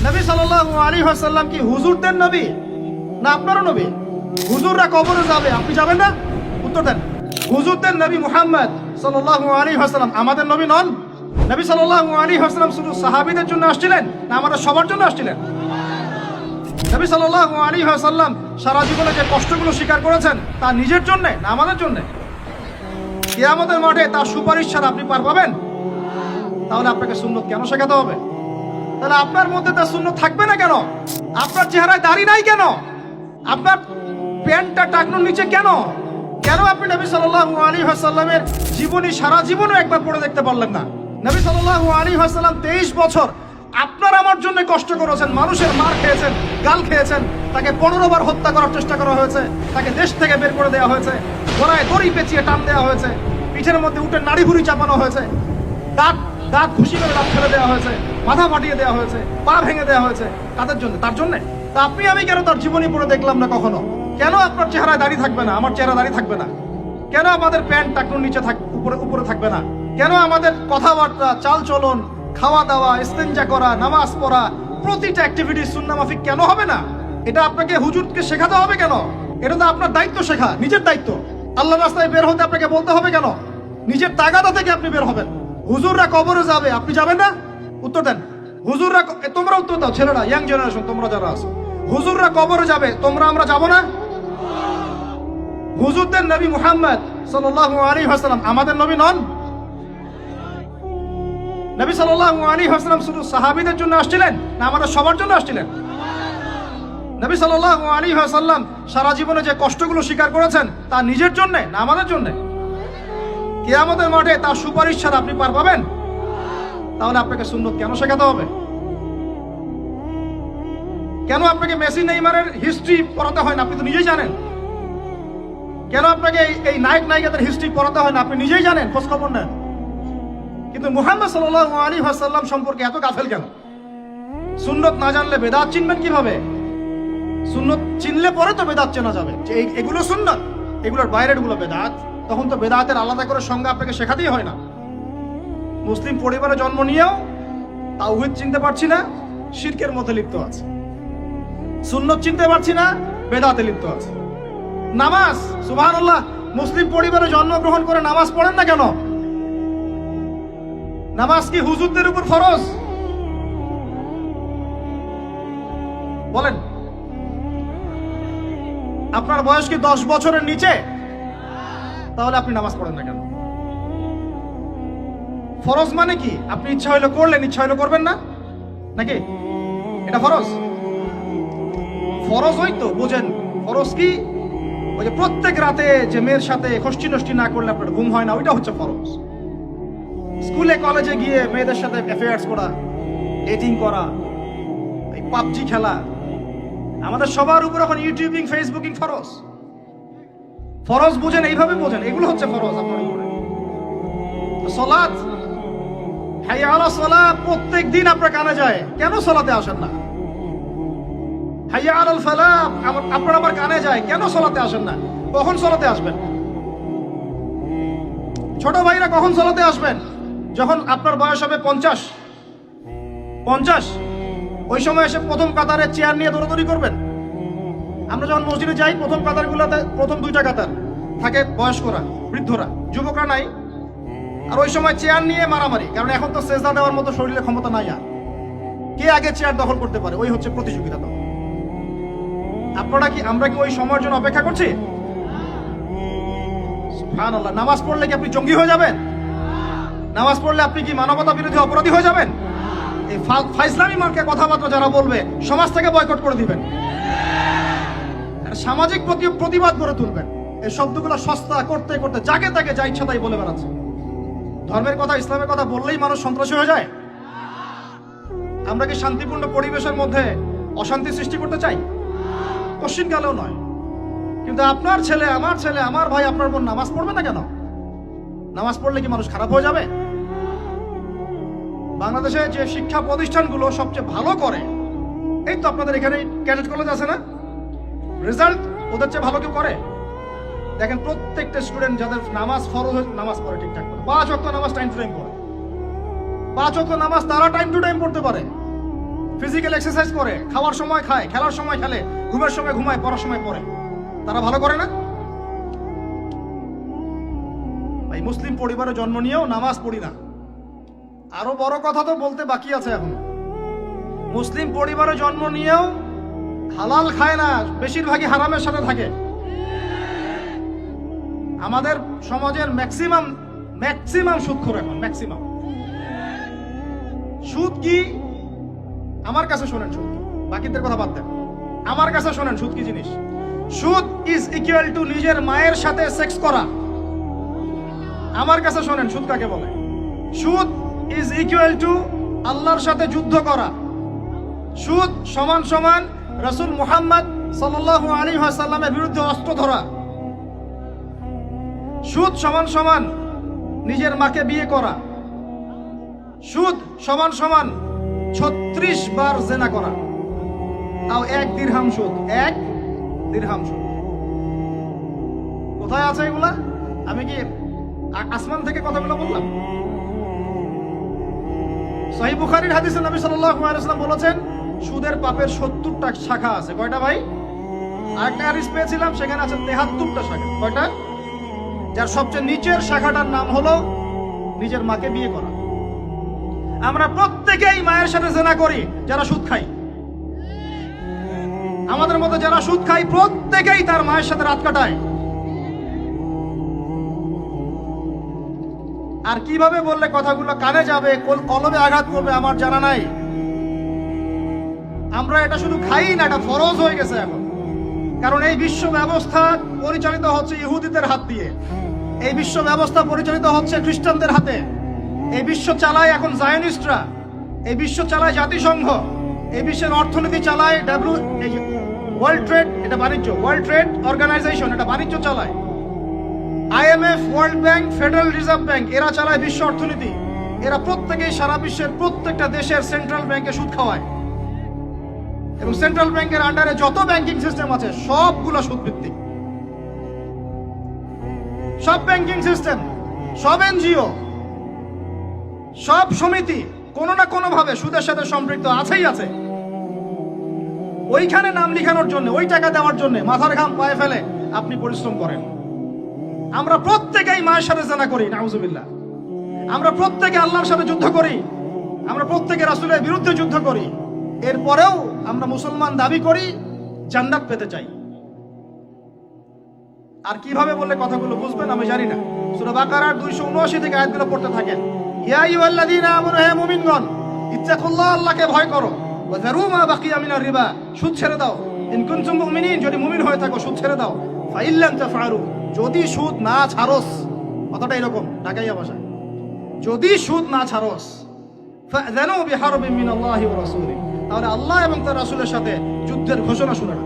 নবী সাল্লাল্লাহু আলাইহি ওয়াসাল্লাম কি হুজুরদের নবী না আপনারও নবী? হুজুররা কবরে যাবে, আপনি যাবেন না? উত্তর দেন। হুজুরদের নবী মুহাম্মদ সাল্লাল্লাহু আলাইহি ওয়াসাল্লাম আমাদের নবী নন? নবী সাল্লাল্লাহু আলাইহি ওয়াসাল্লাম শুধু সাহাবীদের জন্য আসছিলেন না আমাদের সবার জন্য আসছিলেন? নবী সাল্লাল্লাহু আলাইহি ওয়াসাল্লাম সারা জীবনে যে কষ্টগুলো স্বীকার করেছেন তা নিজের জন্য না আমাদের জন্য? কিয়ামতের মাঠে তার সুপারিশ ছাড়া আপনি পার পাবেন? তাহলে আপনাকে সুন্নত কেন শেখাতে হবে? তাহলে আপনার মধ্যে তার সুন্নত থাকবে না কেন? আপনার চেহারায় দাড়ি নাই কেন? আপনার প্যান্টটা টাকনোর নিচে কেন? কেন আপনি নবী সাল্লাল্লাহু আলাইহি ওয়াসাল্লামের জীবনী সারা জীবনও একবার পড়ে দেখতে পারলেন না? নবী সাল্লাল্লাহু আলাইহি ওয়াসাল্লাম 23 বছর আপনার আমার জন্য কষ্ট করেছেন, মানুষের মার খেয়েছেন, গাল খেয়েছেন, তাকে 15 বার হত্যা করার চেষ্টা করা হয়েছে, তাকে দেশ থেকে বের করে দেওয়া হয়েছে, গলায় দড়ি পেঁচিয়ে টান দেওয়া হয়েছে, পিঠের মধ্যে উঠে নাড়ি ভুড়ি চাপানো হয়েছে, দাঁত খুশি করে দাঁত ফেলে দেওয়া হয়েছে, মাথা ফাটিয়ে দেওয়া হয়েছে, পা ভেঙে দেওয়া হয়েছে। কাদের জন্য? তার জন্য। তা আপনি আমি কেন তার জীবনী পড়ে দেখলাম না কখনো? কেন আপনার চেহারায় দাড়ি থাকবে না, আমার চেহারা দাড়ি থাকবে না? কেন আমাদের প্যান্ট টাকনুর নিচে উপরে থাকবে না? কেন আমাদের কথাবার্তা, চাল চলন, খাওয়া দাওয়া, ইস্তেঞ্জা করা, নামাজ পড়া, প্রতিটা অ্যাক্টিভিটি সুন্নাহ মাফিক কেন হবে না? এটা আপনাকে হুজুরকে শেখাতে হবে কেন? এটা তো আপনার দায়িত্ব শেখা, নিজের দায়িত্ব। আল্লাহর রাস্তায় বের হতে আপনাকে বলতে হবে কেন? নিজের তাগাদা থেকে আপনি বের হবেন। হুজুররা কবরে যাবে, আপনি যাবেন না? উত্তর দেন। হুজুররা, তোমরা উত্তর দাও, ছেলেরা, ইয়াং জেনারেশন, তোমরা যারা আছো, হুজুররা কবরে যাবে, আমরা যাব না? হুজুরদের নবী মুহাম্মদ সাল্লাল্লাহু আলাইহি ওয়াসাল্লাম আমাদের নবী নন? নবী সাল্লাল্লাহু আলাইহি ওয়াসাল্লাম শুধু সাহাবীদের জন্য আসছিলেন না আমাদের সবার জন্য আসছিলেন? নবী সাল্লাল্লাহু আলাইহি ওয়াসাল্লাম সারা জীবনে যে কষ্টগুলো স্বীকার করেছেন তা নিজের জন্য না আমাদের জন্য? কিয়ামতের মাঠে তার সুপারিশ ছাড়া আপনি পার পাবেন? তাহলে আপনাকে সুন্নত কেন শেখাতে হবে? কেন আপনাকে মেসি নেইমারের হিস্ট্রি পড়াতে হয় না? আপনি তো নিজেই জানেন। কেন আপনাকে এই নায়িকাদের হিস্ট্রি পড়াতে হয় না? আপনি নিজেই জানেন, খোঁজ খবর নেন। কিন্তু মুহাম্মদ সাল্লাল্লাহু আলাইহি ওয়াসাল্লাম সম্পর্কে এত গাফেল কেন? সুন্নত না জানলে বেদাত চিনবেন কিভাবে? সুন্নত চিনলে পরে তো বেদাত চেনা যাবে যে এগুলো সুন্নত, এগুলোর বাইরের গুলো বেদাত। তখন তো বেদাতের আলাদা করে সংজ্ঞা আপনাকে শেখাতেই হয় না। মুসলিম পরিবারে জন্ম নিয়েও তাওহীদ চিনতে পারছি না, শিরকের মধ্যে লিপ্ত আছে। সুন্নত চিনতে পারছি না, বেদাতে লিপ্ত আছে। নামাজ, সুবহানাল্লাহ, মুসলিম পরিবারে জন্মগ্রহণ করে নামাজ পড়েন না কেন? নামাজ কি হুজুরদের উপর ফরজ? বলেন। আপনার বয়স কি 10 বছরের নিচে? তাহলে আপনি নামাজ পড়েন না কেন? ফরজ মানে কি? আপনি ইচ্ছা হইলো করলেন, ইচ্ছা হইলো করবেন না, নাকি? এটা ফরজ? ফরজ হইতো বুঝেন। ফরজ কি? ওই যে প্রত্যেক রাতে যে মেয়ের সাথে খষ্টি নষ্টি না করলে আপনার ঘুম হয় না, ওইটা হচ্ছে ফরজ। স্কুলে কলেজে গিয়ে মেয়েদের সাথে অ্যাফেয়ার্স করা, ডেটিং করা, এই পাবজি খেলা, আমাদের সবার উপর এখন ইউটিউবিং, ফেসবুকিং ফরজ। ফরজ বুঝেন, এইভাবে বুঝেন, এগুলো হচ্ছে ফরজ আপনার উপরে। সালাত, হাইয়া আলা সালাত, প্রত্যেক দিন আপনার কানে যায়, কেন সালাতে আসেন না? হাইয়া আলাল ফালাহ আপনার আমার কানে যায়, কেন সালাতে আসেন না? কখন সালাতে আসবেন? ছোট ভাইরা কখন সালাতে আসবেন? যখন আপনার বয়স হবে 50, ওই সময় এসে প্রথম কাতারে চেয়ার নিয়ে দৌড়াদৌড়ি করবেন। আমরা যখন মসজিদে যাই, প্রথম কাতারগুলোতে প্রথম 2টা কাতার থাকে বয়স্করা, বৃদ্ধরা, যুবকরা নাই। আর ওই সময় চেয়ার নিয়ে মারামারি, কারণ এখন তো সেজদা দেওয়ার মতো শরীরে ক্ষমতা নাই। আর কে আগে চেয়ার দখল করতে পারে, ওই হচ্ছে প্রতিযোগিতা। তো আমরা কি ওই সময়ের জন্য অপেক্ষা করছি? সুবহানাল্লাহ। নামাজ পড়লে কি আপনি জঙ্গি হয়ে যাবেন? নামাজ পড়লে আপনি কি মানবতা বিরোধী অপরাধী হয়ে যাবেন? এই ফাইজলামি মার্কা কথাবার্তা যারা বলবে, সমাজ থেকে বয়কট করে দিবেন, সামাজিক প্রতিবাদ করে তুলবেন। এই শব্দগুলো সস্তা করতে করতে যাকে তাকে যা ইচ্ছা তাই বলে বেড়াচ্ছে। ধর্মের কথা, ইসলামের কথা বললেই মানুষ সন্ত্রাসী হয়ে যায়। আমরা কি শান্তিপূর্ণ পরিবেশের মধ্যে অশান্তি সৃষ্টি করতে চাই? কশিনকালেও নয়। কিন্তু আপনার ছেলে, আমার ভাই, আপনার বোন নামাজ পড়বে না কেন? নামাজ পড়লে কি মানুষ খারাপ হয়ে যাবে? বাংলাদেশে যে শিক্ষা প্রতিষ্ঠানগুলো সবচেয়ে ভালো করে, এই তো আপনাদের এখানে ক্যাডেট কলেজ আছে না, রেজাল্ট ওদের চেয়ে ভালো কেউ করে? দেখেন, প্রত্যেকটা স্টুডেন্ট যাদের নামাজ ফরজ, নামাজ পড়ে ঠিকঠাক করে, 5 ওয়াক্ত নামাজ টাইম টু টাইম পড়ে। 5 ওয়াক্ত নামাজ তারা টাইম টু টাইম পড়তে পারে, ফিজিক্যাল এক্সারসাইজ করে, খাওয়ার সময় খায়, খেলার সময় খেলে, ঘুমের সময় ঘুমায়, পড়ার সময় পড়ে, তারা ভালো করে না? ভাই মুসলিম পরিবারে জন্ম নিয়েও নামাজ পড়ি না। আরো বড় কথা তো বলতে বাকি আছে এখন। মুসলিম পরিবারে জন্ম নিয়েও হালাল খায় না, বেশিরভাগই হারামের সাথে থাকে। আমাদের সমাজের ম্যাক্সিমাম সুদখোর এখন, ম্যাক্সিমাম। সুদ কি? আমার কাছে শোনেন সুদ কি, বাকিদের কথা বাদ দেন। আমার কাছে শোনেন সুদ কি জিনিস। সুদ ইজ ইকুয়াল টু নিজের মায়ের সাথে সেক্স করা। আমার কাছে শোনেন সুদ কাকে বলে। সুদ ইজ ইকুয়াল টু আল্লাহর সাথে যুদ্ধ করা। সুদ সমান সমান রাসূল মুহাম্মদ সাল্লাল্লাহু আলাইহি ওয়াসাল্লামের বিরুদ্ধে অস্ত্র ধরা। সুদ সমান সমান নিজের মাকে বিয়ে করা। সুদ সমান সমান 36 বার জেনা করা, তাও 1 দিরহাম সুদ, 1 দিরহাম সুদ। কোথায় আছে এগুলা? আমি কি আসমান থেকে কথাগুলো বললাম? সহিহ বুখারীর হাদিসে নবী সাল্লাল্লাহু আলাইহি ওয়াসাল্লাম বলেছেন সুদের পাপের 70টা শাখা আছে। কয়টা ভাই? আরেকটা হাদিস পেয়েছিলাম, সেখানে আছে 73টা শাখা। কয়টা? যার সবচেয়ে নিচের শাখাটার নাম হলো নিজের মাকে বিয়ে করা। আমরা প্রত্যেকেই মায়ের সাথে জেনা করি যারা সুদ খাই। আমাদের মধ্যে যারা সুদ খাই প্রত্যেকেই তার মায়ের সাথে রাত কাটায়। আর কিভাবে বললে কথাগুলো কানে যাবে, কলবে আঘাত করবে আমার জানা নাই। আমরা এটা শুধু খাই না, এটা ফরজ হয়ে গেছে এখন। কারণ এই বিশ্ব ব্যবস্থা পরিচালিত হচ্ছে ইহুদিদের হাত দিয়ে, এই বিশ্ব ব্যবস্থা পরিচালিত হচ্ছে খ্রিস্টানদের হাতে, এই বিশ্ব চালায় এখন জায়নিস্টরা, এই বিশ্ব চালায় জাতিসংঘ, এই বিশ্বের অর্থনীতি চালায় ওয়ার্ল্ড ট্রেড, এটা বাণিজ্য, ওয়ার্ল্ড ট্রেড অর্গানাইজেশন, এটা বাণিজ্য চালায়। IMF, world bank, federal reserve bank, এরা চালায় বিশ্ব অর্থনীতি। এরা প্রত্যেকেই সারা বিশ্বের প্রত্যেকটা দেশের সেন্ট্রাল ব্যাংকে সুদ খাওয়ায়, এবং সেন্ট্রাল ব্যাংকের আন্ডারে যত ব্যাংকিং সিস্টেম আছে সবগুলো সুদ ভিত্তিক। সব ব্যাংকিং সিস্টেম, সব এনজিও, সব সমিতি কোনো না কোনো ভাবে সুদের সাথে সম্পৃক্ত আছেই আছে। ওইখানে নাম লিখানোর জন্য, ওই টাকা দেওয়ার জন্য মাথার ঘাম পায়ে ফেলে আপনি পরিশ্রম করেন। আমরা প্রত্যেকেই মায়ের সাথে জেনা করি, নাউজুবিল্লাহ। আমরা প্রত্যেকে আল্লাহর সাথে যুদ্ধ করি, আমরা প্রত্যেকে রাসূলের বিরুদ্ধে যুদ্ধ করি। এরপরেও আমরা মুসলমান দাবি করি, জান্নাত পেতে চাই। আর কিভাবে বললে কথাগুলো বুঝবেন আমি জানি না। সূরা বাকারার 279 থেকে আয়াতগুলো পড়তে থাকেন। ইয়া আইয়ুহাল্লাযীনা আমানু, হে মুমিনগণ, ইত্তাকুল্লাহ, আল্লাহকে ভয় করো। ওয়া যারু মা বাকিয়া মিনার রিবা, সুদ ছেড়ে দাও। ইন কুনতুম মুমিনিন, যদি মুমিন হয়ে থাকো সুদ ছেড়ে দাও। ফা ইল্লাম তাফআলু, যদি সুদ না ছাড়োস, কথাটা এরকম ঢাকাইয়া ভাষায়, যদি সুদ না ছাড়োস, ফাযানু বিহারবিন মিনাল্লাহি ওয়া রাসূলিহি, তাহলে আল্লাহ এবং তার রাসূলের সাথে যুদ্ধের ঘোষণা শুনে না।